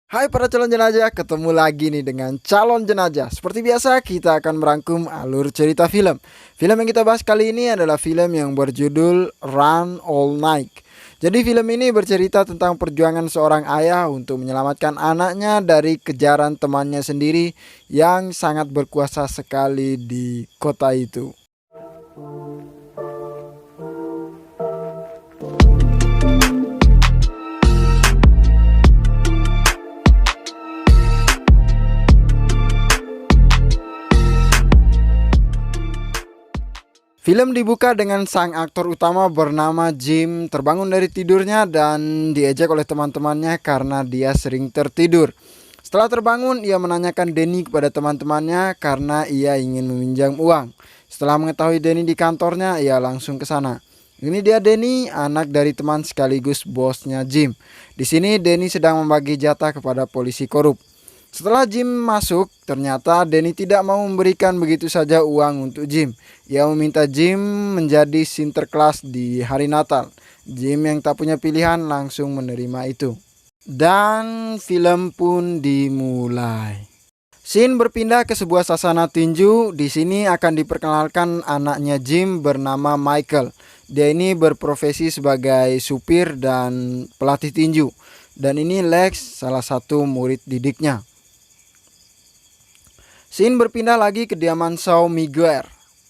Hai para calon jenazah, ketemu lagi nih dengan calon jenazah. Seperti biasa, kita akan merangkum alur cerita film. Film yang kita bahas kali ini adalah film yang berjudul Run All Night. Jadi film ini bercerita tentang perjuangan seorang ayah untuk menyelamatkan anaknya dari kejaran temannya sendiri yang sangat berkuasa sekali di kota itu. Film dibuka dengan sang aktor utama bernama Jim terbangun dari tidurnya dan diejek oleh teman-temannya karena dia sering tertidur. Setelah terbangun, ia menanyakan Denny kepada teman-temannya karena ia ingin meminjam uang. Setelah mengetahui Denny di kantornya, ia langsung ke sana. Ini dia Denny, anak dari teman sekaligus bosnya Jim. Di sini Denny sedang membagi jatah kepada polisi korup. Setelah Jim masuk, ternyata Denny tidak mau memberikan begitu saja uang untuk Jim. Ia meminta Jim menjadi Sinterklas di hari Natal. Jim yang tak punya pilihan langsung menerima itu. Dan film pun dimulai. Scene berpindah ke sebuah sasana tinju. Di sini akan diperkenalkan anaknya Jim bernama Michael. Dia ini berprofesi sebagai supir dan pelatih tinju. Dan ini Lex, salah satu murid didiknya. Scene berpindah lagi ke kediaman Saul Miguel.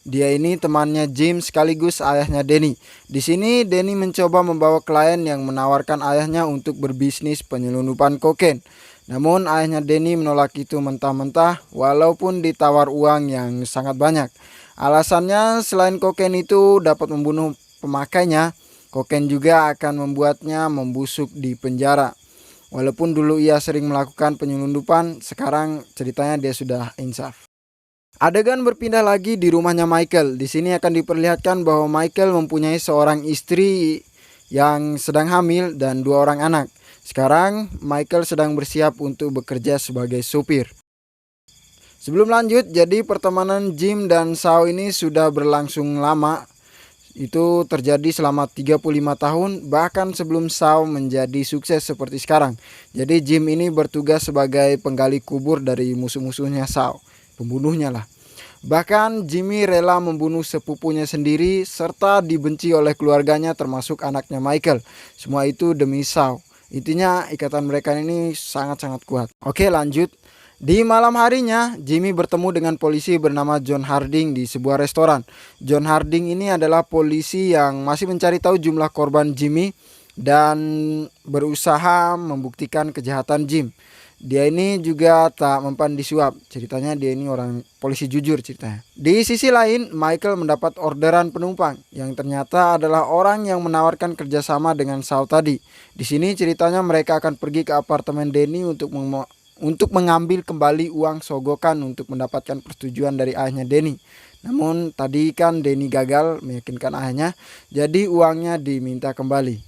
Dia ini temannya Jim sekaligus ayahnya Denny. Di sini Denny mencoba membawa klien yang menawarkan ayahnya untuk berbisnis penyelundupan kokain. Namun ayahnya Denny menolak itu mentah-mentah walaupun ditawar uang yang sangat banyak. Alasannya selain kokain itu dapat membunuh pemakainya, kokain juga akan membuatnya membusuk di penjara. Walaupun dulu ia sering melakukan penyelundupan, sekarang ceritanya dia sudah insaf. Adegan berpindah lagi di rumahnya Michael. Di sini akan diperlihatkan bahwa Michael mempunyai seorang istri yang sedang hamil dan dua orang anak. Sekarang Michael sedang bersiap untuk bekerja sebagai supir. Sebelum lanjut, jadi pertemanan Jim dan Sao ini sudah berlangsung lama. Itu terjadi selama 35 tahun bahkan sebelum Sao menjadi sukses seperti sekarang. Jadi Jim ini bertugas sebagai penggali kubur dari musuh-musuhnya Sao, pembunuhnya lah. Bahkan Jimmy rela membunuh sepupunya sendiri serta dibenci oleh keluarganya termasuk anaknya Michael. Semua itu demi Sao. Intinya ikatan mereka ini sangat-sangat kuat. Oke, lanjut. Di malam harinya, Jimmy bertemu dengan polisi bernama John Harding di sebuah restoran. John Harding ini adalah polisi yang masih mencari tahu jumlah korban Jimmy dan berusaha membuktikan kejahatan Jim. Dia ini juga tak mempan disuap. Ceritanya dia ini orang polisi jujur ceritanya. Di sisi lain, Michael mendapat orderan penumpang yang ternyata adalah orang yang menawarkan kerjasama dengan Sao tadi. Di sini ceritanya mereka akan pergi ke apartemen Denny untuk mengambil kembali uang sogokan untuk mendapatkan persetujuan dari ayahnya Denny. Namun tadi kan Denny gagal meyakinkan ayahnya, jadi uangnya diminta kembali.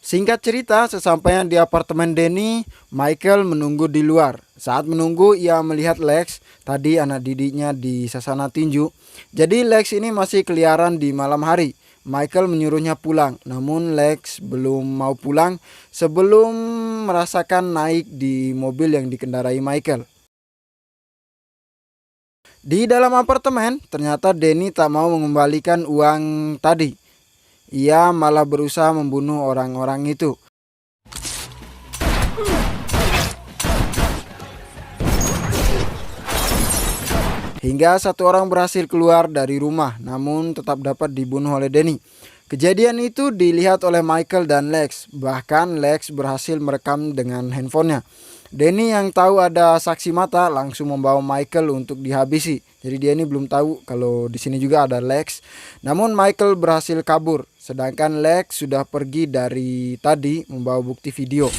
Singkat cerita, sesampainya di apartemen Denny, Michael menunggu di luar. Saat menunggu, ia melihat Lex, tadi anak didiknya di sasana tinju. Jadi Lex ini masih keliaran di malam hari. Michael menyuruhnya pulang, namun Lex belum mau pulang sebelum merasakan naik di mobil yang dikendarai Michael. Di dalam apartemen, ternyata Denny tak mau mengembalikan uang tadi. Ia malah berusaha membunuh orang-orang itu. Hingga satu orang berhasil keluar dari rumah, namun tetap dapat dibunuh oleh Denny. Kejadian itu dilihat oleh Michael dan Lex, bahkan Lex berhasil merekam dengan handphonenya. Denny yang tahu ada saksi mata langsung membawa Michael untuk dihabisi. Jadi dia ini belum tahu kalau di sini juga ada Lex. Namun Michael berhasil kabur, sedangkan Lex sudah pergi dari tadi membawa bukti video.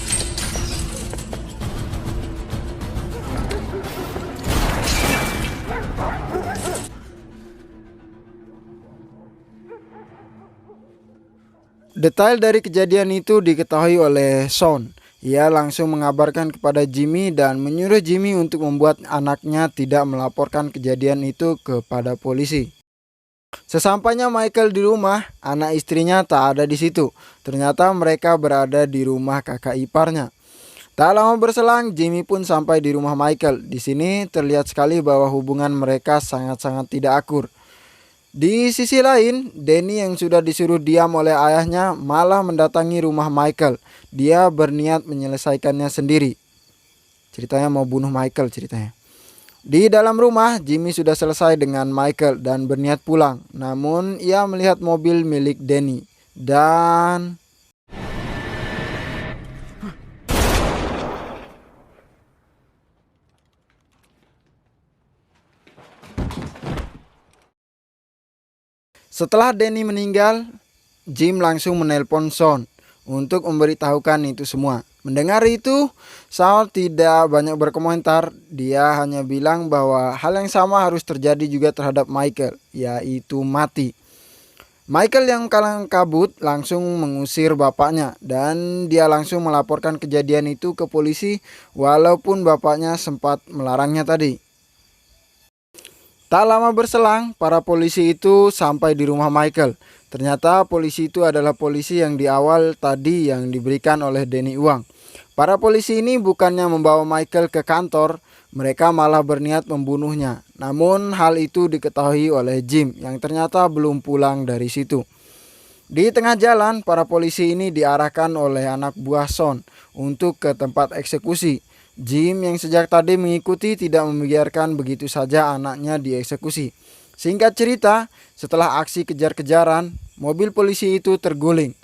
Detail dari kejadian itu diketahui oleh Sean. Ia langsung mengabarkan kepada Jimmy dan menyuruh Jimmy untuk membuat anaknya tidak melaporkan kejadian itu kepada polisi. Sesampainya Michael di rumah, anak istrinya tak ada di situ. Ternyata mereka berada di rumah kakak iparnya. Tak lama berselang, Jimmy pun sampai di rumah Michael. Di sini terlihat sekali bahwa hubungan mereka sangat-sangat tidak akur. Di sisi lain, Danny yang sudah disuruh diam oleh ayahnya malah mendatangi rumah Michael. Dia berniat menyelesaikannya sendiri. Ceritanya mau bunuh Michael ceritanya. Di dalam rumah, Jimmy sudah selesai dengan Michael dan berniat pulang. Namun, ia melihat mobil milik Danny. Dan setelah Danny meninggal, Jim langsung menelpon Sean untuk memberitahukan itu semua. Mendengar itu, Saul tidak banyak berkomentar. Dia hanya bilang bahwa hal yang sama harus terjadi juga terhadap Michael, yaitu mati. Michael yang kalang kabut langsung mengusir bapaknya dan dia langsung melaporkan kejadian itu ke polisi walaupun bapaknya sempat melarangnya tadi. Tak lama berselang, para polisi itu sampai di rumah Michael. Ternyata polisi itu adalah polisi yang di awal tadi yang diberikan oleh Danny uang. Para polisi ini bukannya membawa Michael ke kantor, mereka malah berniat membunuhnya. Namun hal itu diketahui oleh Jim yang ternyata belum pulang dari situ. Di tengah jalan, para polisi ini diarahkan oleh anak buah Sean untuk ke tempat eksekusi. Jim yang sejak tadi mengikuti tidak membiarkan begitu saja anaknya dieksekusi. Singkat cerita, setelah aksi kejar-kejaran, mobil polisi itu terguling.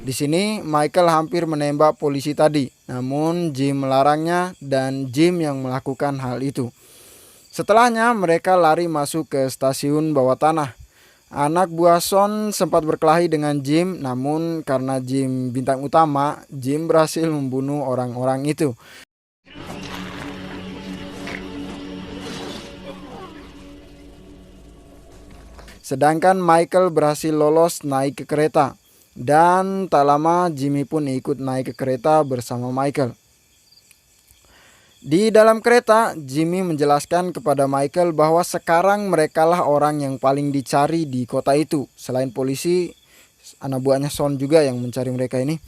Di sini Michael hampir menembak polisi tadi, namun Jim melarangnya dan Jim yang melakukan hal itu. Setelahnya mereka lari masuk ke stasiun bawah tanah. Anak buah Sean sempat berkelahi dengan Jim, namun karena Jim bintang utama, Jim berhasil membunuh orang-orang itu. Sedangkan Michael berhasil lolos naik ke kereta. Dan tak lama Jimmy pun ikut naik ke kereta bersama Michael. Di dalam kereta, Jimmy menjelaskan kepada Michael bahwa sekarang merekalah orang yang paling dicari di kota itu. Selain polisi, anak buahnya Sean juga yang mencari mereka ini.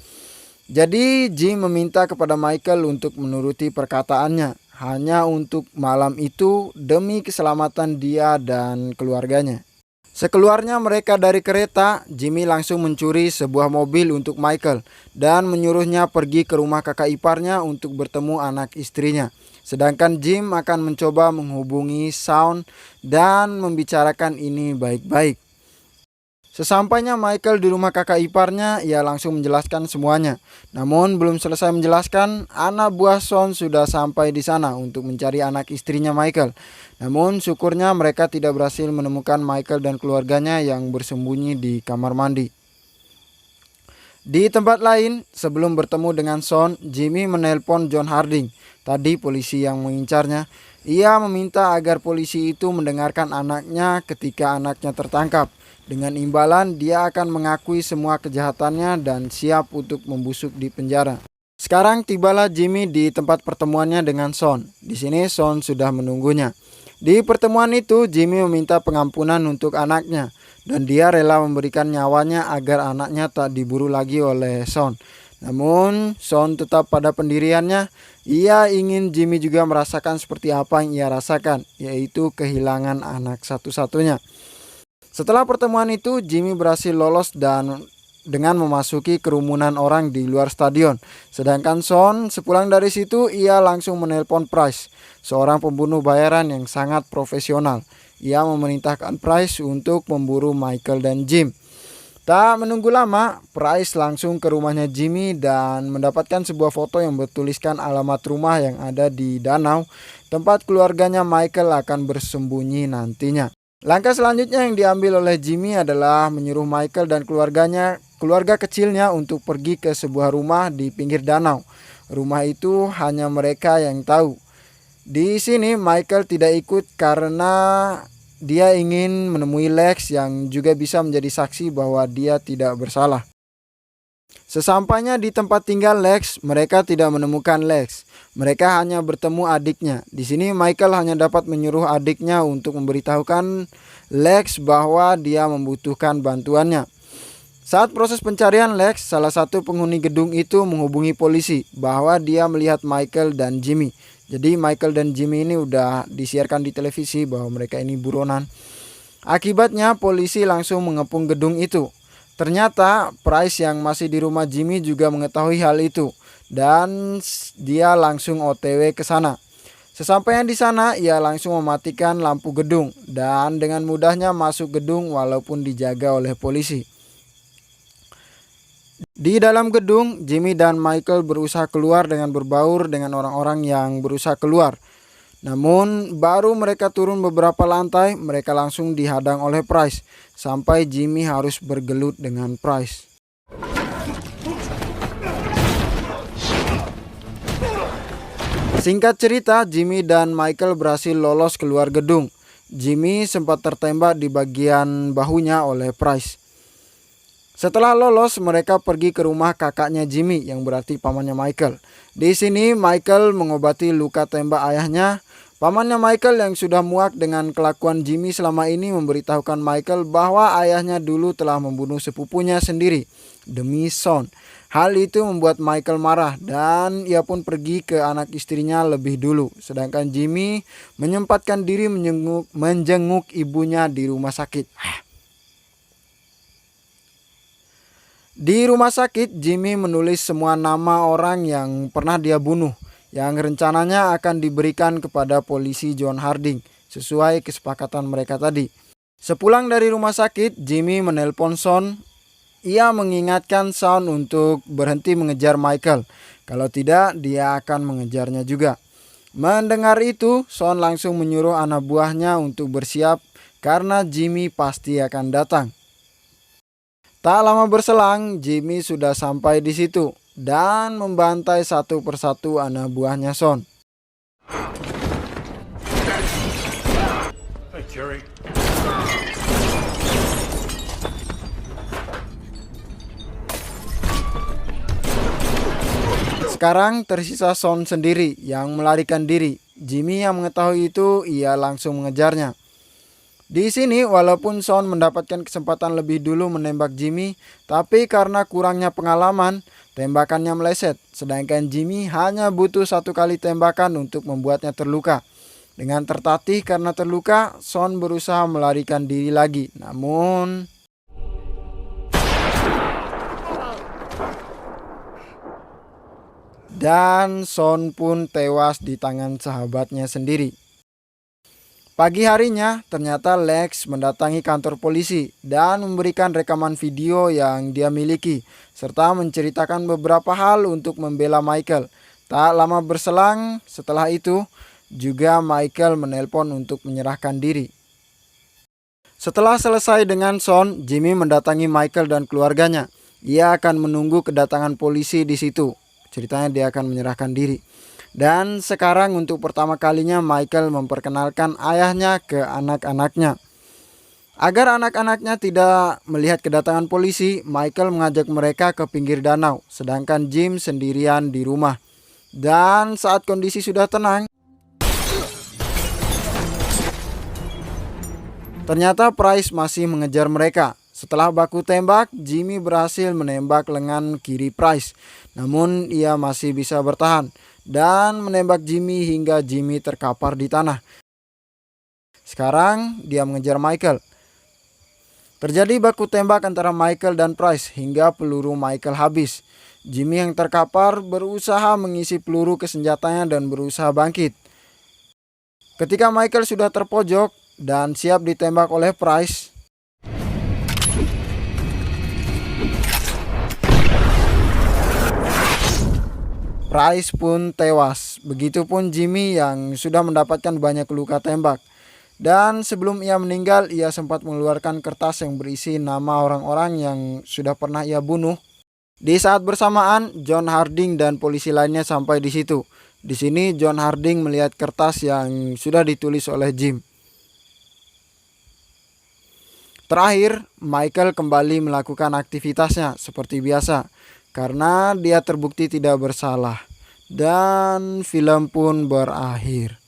Jadi Jim meminta kepada Michael untuk menuruti perkataannya. Hanya untuk malam itu demi keselamatan dia dan keluarganya. Sekeluarnya mereka dari kereta, Jimmy langsung mencuri sebuah mobil untuk Michael dan menyuruhnya pergi ke rumah kakak iparnya untuk bertemu anak istrinya. Sedangkan Jim akan mencoba menghubungi Sean dan membicarakan ini baik-baik. Sesampainya Michael di rumah kakak iparnya, ia langsung menjelaskan semuanya. Namun belum selesai menjelaskan, anak buah Sean sudah sampai di sana untuk mencari anak istrinya Michael. Namun syukurnya mereka tidak berhasil menemukan Michael dan keluarganya yang bersembunyi di kamar mandi. Di tempat lain, sebelum bertemu dengan Sean, Jimmy menelpon John Harding, tadi polisi yang mengincarnya. Ia meminta agar polisi itu mendengarkan anaknya ketika anaknya tertangkap. Dengan imbalan dia akan mengakui semua kejahatannya dan siap untuk membusuk di penjara. Sekarang tibalah Jimmy di tempat pertemuannya dengan Sean. Di sini Sean sudah menunggunya. Di pertemuan itu Jimmy meminta pengampunan untuk anaknya dan dia rela memberikan nyawanya agar anaknya tak diburu lagi oleh Sean. Namun Sean tetap pada pendiriannya. Ia ingin Jimmy juga merasakan seperti apa yang ia rasakan, yaitu kehilangan anak satu-satunya. Setelah pertemuan itu, Jimmy berhasil lolos dan dengan memasuki kerumunan orang di luar stadion. Sedangkan Sean sepulang dari situ, ia langsung menelpon Price, seorang pembunuh bayaran yang sangat profesional. Ia memerintahkan Price untuk memburu Michael dan Jim. Tak menunggu lama, Price langsung ke rumahnya Jimmy dan mendapatkan sebuah foto yang bertuliskan alamat rumah yang ada di danau, tempat keluarganya Michael akan bersembunyi nantinya. Langkah selanjutnya yang diambil oleh Jimmy adalah menyuruh Michael dan keluarga kecilnya untuk pergi ke sebuah rumah di pinggir danau. Rumah itu hanya mereka yang tahu. Di sini Michael tidak ikut karena dia ingin menemui Lex yang juga bisa menjadi saksi bahwa dia tidak bersalah. Sesampainya di tempat tinggal Lex, mereka tidak menemukan Lex. Mereka hanya bertemu adiknya. Di sini Michael hanya dapat menyuruh adiknya untuk memberitahukan Lex bahwa dia membutuhkan bantuannya. Saat proses pencarian Lex, salah satu penghuni gedung itu menghubungi polisi bahwa dia melihat Michael dan Jimmy. Jadi Michael dan Jimmy ini udah disiarkan di televisi bahwa mereka ini buronan. Akibatnya polisi langsung mengepung gedung itu. Ternyata Price yang masih di rumah Jimmy juga mengetahui hal itu dan dia langsung OTW ke sana. Sesampainya di sana, ia langsung mematikan lampu gedung dan dengan mudahnya masuk gedung walaupun dijaga oleh polisi. Di dalam gedung, Jimmy dan Michael berusaha keluar dengan berbaur dengan orang-orang yang berusaha keluar. Namun baru mereka turun beberapa lantai, mereka langsung dihadang oleh Price, sampai Jimmy harus bergelut dengan Price. Singkat cerita, Jimmy dan Michael berhasil lolos keluar gedung. Jimmy sempat tertembak di bagian bahunya oleh Price. Setelah lolos, mereka pergi ke rumah kakaknya Jimmy, yang berarti pamannya Michael. Di sini Michael mengobati luka tembak ayahnya. Pamannya Michael yang sudah muak dengan kelakuan Jimmy selama ini memberitahukan Michael bahwa ayahnya dulu telah membunuh sepupunya sendiri demi Sean. Hal itu membuat Michael marah dan ia pun pergi ke anak istrinya lebih dulu. Sedangkan Jimmy menyempatkan diri menjenguk ibunya di rumah sakit. Di rumah sakit, Jimmy menulis semua nama orang yang pernah dia bunuh, yang rencananya akan diberikan kepada polisi John Harding sesuai kesepakatan mereka tadi. Sepulang dari rumah sakit, Jimmy menelpon Sean. Ia mengingatkan Sean untuk berhenti mengejar Michael. Kalau tidak, dia akan mengejarnya juga. Mendengar itu, Sean langsung menyuruh anak buahnya untuk bersiap karena Jimmy pasti akan datang. Tak lama berselang, Jimmy sudah sampai di situ dan membantai satu persatu anak buahnya Sean. Hey, Jerry. Sekarang tersisa Sean sendiri yang melarikan diri. Jimmy yang mengetahui itu, ia langsung mengejarnya. Di sini walaupun Sean mendapatkan kesempatan lebih dulu menembak Jimmy, tapi karena kurangnya pengalaman, tembakannya meleset. Sedangkan Jimmy hanya butuh satu kali tembakan untuk membuatnya terluka. Dengan tertatih karena terluka, Sean berusaha melarikan diri lagi. Namun Sean pun tewas di tangan sahabatnya sendiri. Pagi harinya, ternyata Lex mendatangi kantor polisi dan memberikan rekaman video yang dia miliki, serta menceritakan beberapa hal untuk membela Michael. Tak lama berselang setelah itu, juga Michael menelpon untuk menyerahkan diri. Setelah selesai dengan Sean, Jimmy mendatangi Michael dan keluarganya. Ia akan menunggu kedatangan polisi di situ. Ceritanya dia akan menyerahkan diri. Dan sekarang untuk pertama kalinya Michael memperkenalkan ayahnya ke anak-anaknya. Agar anak-anaknya tidak melihat kedatangan polisi, Michael mengajak mereka ke pinggir danau, sedangkan Jim sendirian di rumah. Dan saat kondisi sudah tenang, ternyata Price masih mengejar mereka. Setelah baku tembak, Jimmy berhasil menembak lengan kiri Price. Namun ia masih bisa bertahan dan menembak Jimmy hingga Jimmy terkapar di tanah. Sekarang dia mengejar Michael. Terjadi baku tembak antara Michael dan Price hingga peluru Michael habis. Jimmy yang terkapar berusaha mengisi peluru ke senjatanya dan berusaha bangkit. Ketika Michael sudah terpojok dan siap ditembak oleh Price, Price pun tewas. Begitupun Jimmy yang sudah mendapatkan banyak luka tembak. Dan sebelum ia meninggal, ia sempat mengeluarkan kertas yang berisi nama orang-orang yang sudah pernah ia bunuh. Di saat bersamaan, John Harding dan polisi lainnya sampai di situ. Di sini John Harding melihat kertas yang sudah ditulis oleh Jim. Terakhir, Michael kembali melakukan aktivitasnya seperti biasa. karena dia terbukti tidak bersalah dan film pun berakhir.